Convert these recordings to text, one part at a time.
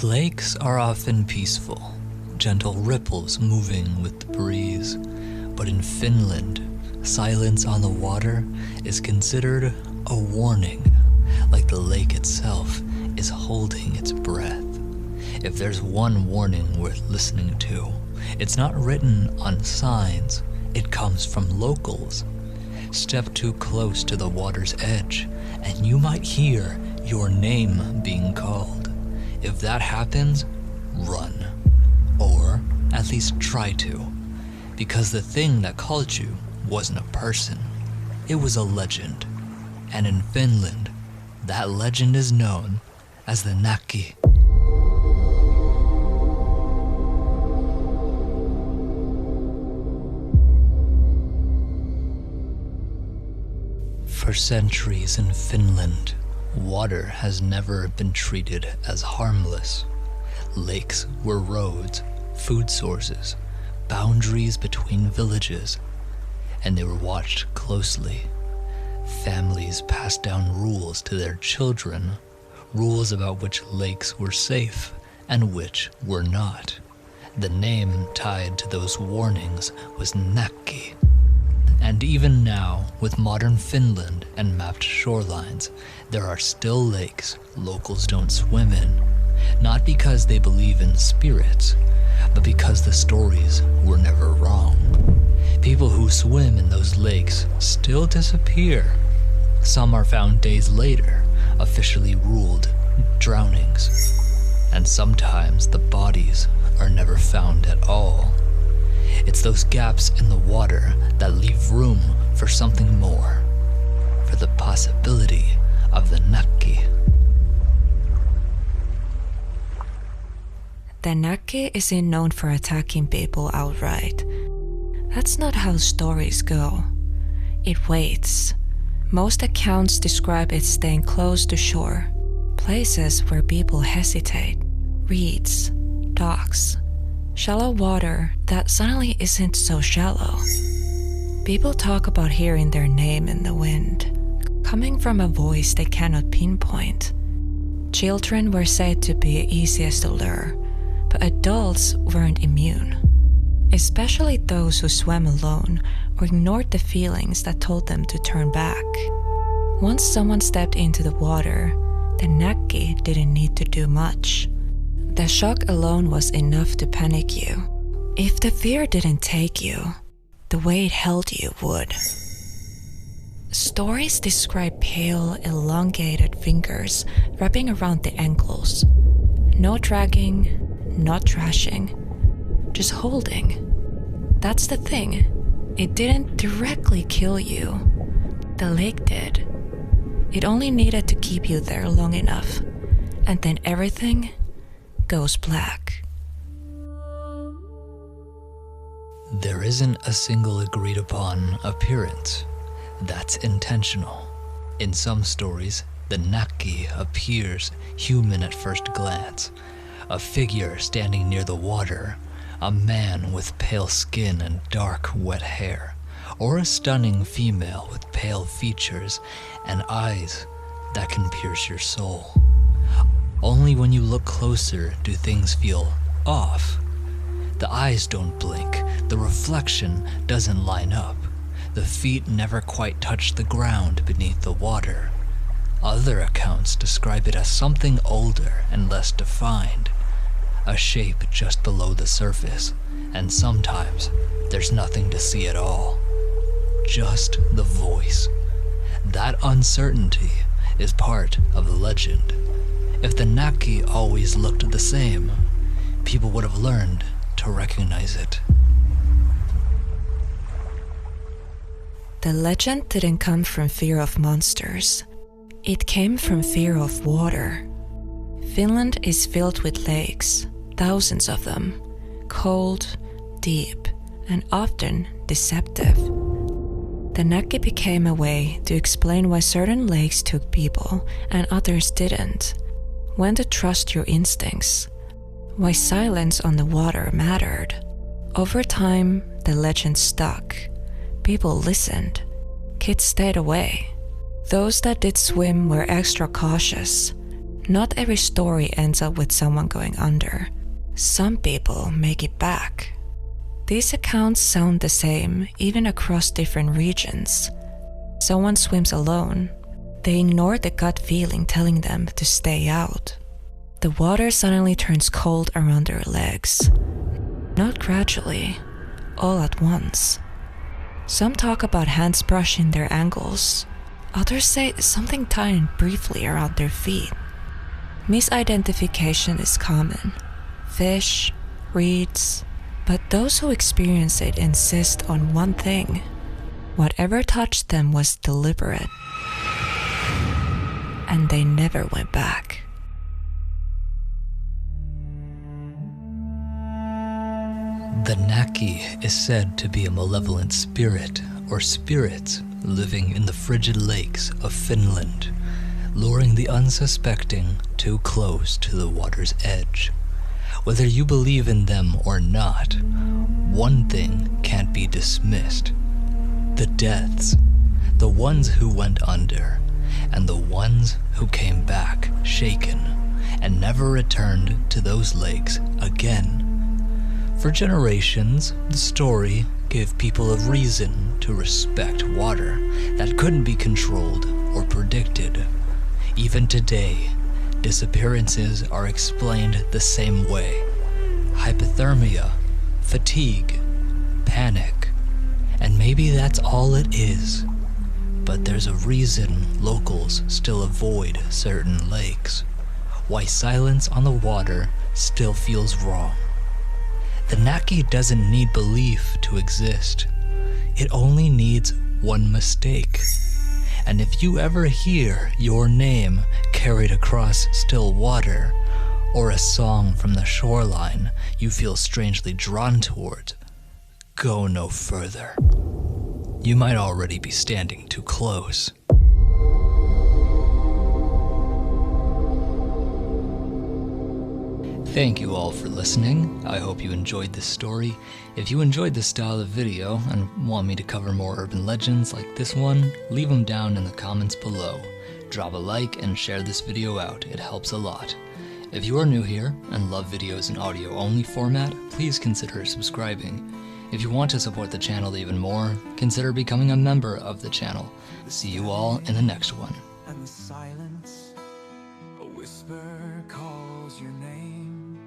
Lakes are often peaceful, gentle ripples moving with the breeze. But in Finland, silence on the water is considered a warning, like the lake itself is holding its breath. If there's one warning worth listening to, it's not written on signs, it comes from locals. Step too close to the water's edge, and you might hear your name being called. If that happens, run. Or at least try to. Because the thing that called you wasn't a person. It was a legend. And in Finland, that legend is known as the Näkki. For centuries in Finland, water has never been treated as harmless. Lakes were roads, food sources, boundaries between villages, and they were watched closely. Families passed down rules to their children, rules about which lakes were safe and which were not. The name tied to those warnings was Näkki. And even now, with modern Finland and mapped shorelines, there are still lakes locals don't swim in. Not because they believe in spirits, but because the stories were never wrong. People who swim in those lakes still disappear. Some are found days later, officially ruled drownings. And sometimes the bodies are never found at all. It's those gaps in the water that leave room for something more, for the possibility of the Nakki. The Näkki isn't known for attacking people outright. That's not how stories go. It waits. Most accounts describe it staying close to shore, places where people hesitate, reeds, docks, shallow water that suddenly isn't so shallow. People talk about hearing their name in the wind, coming from a voice they cannot pinpoint. Children were said to be easiest to lure, but adults weren't immune, especially those who swam alone or ignored the feelings that told them to turn back. Once someone stepped into the water, the Näkki didn't need to do much. The shock alone was enough to panic you. If the fear didn't take you, the way it held you would. Stories describe pale, elongated fingers wrapping around the ankles. No dragging, not trashing, just holding. That's the thing. It didn't directly kill you. The lake did. It only needed to keep you there long enough, and then everything goes black. There isn't a single agreed upon appearance. That's intentional. In some stories, the Näkki appears human at first glance. A figure standing near the water, a man with pale skin and dark, wet hair, or a stunning female with pale features and eyes that can pierce your soul. Only when you look closer do things feel off. The eyes don't blink, the reflection doesn't line up, the feet never quite touch the ground beneath the water. Other accounts describe it as something older and less defined, a shape just below the surface, and sometimes there's nothing to see at all. Just the voice. That uncertainty is part of the legend. If the Näkki always looked the same, people would have learned to recognize it. The legend didn't come from fear of monsters. It came from fear of water. Finland is filled with lakes, thousands of them, cold, deep, and often deceptive. The Näkki became a way to explain why certain lakes took people and others didn't, when to trust your instincts, why silence on the water mattered. Over time, the legend stuck. People listened. Kids stayed away. Those that did swim were extra cautious. Not every story ends up with someone going under. Some people make it back. These accounts sound the same even across different regions. Someone swims alone. They ignore the gut feeling telling them to stay out. The water suddenly turns cold around their legs. Not gradually, all at once. Some talk about hands brushing their ankles. Others say something tightened briefly around their feet. Misidentification is common. Fish, reeds, but those who experience it insist on one thing. Whatever touched them was deliberate. And they never went back. The Nakki is said to be a malevolent spirit or spirits living in the frigid lakes of Finland, luring the unsuspecting too close to the water's edge. Whether you believe in them or not, one thing can't be dismissed. The deaths, the ones who went under, and the ones who came back shaken and never returned to those lakes again. For generations, the story gave people a reason to respect water that couldn't be controlled or predicted. Even today, disappearances are explained the same way. Hypothermia, fatigue, panic, and maybe that's all it is. But there's a reason locals still avoid certain lakes, why silence on the water still feels wrong. The Nakki doesn't need belief to exist. It only needs one mistake. And if you ever hear your name carried across still water, or a song from the shoreline you feel strangely drawn toward, go no further. You might already be standing too close. Thank you all for listening. I hope you enjoyed this story. If you enjoyed this style of video and want me to cover more urban legends like this one, leave them down in the comments below. Drop a like and share this video out, it helps a lot. If you are new here and love videos in audio only format, please consider subscribing. If you want to support the channel even more, consider becoming a member of the channel. See you all in the next one. And the silence, a whisper calls your name,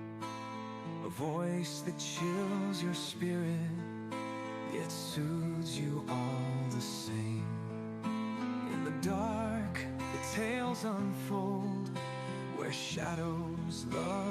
a voice that chills your spirit, yet soothes you all the same. In the dark, the tales unfold, where shadows love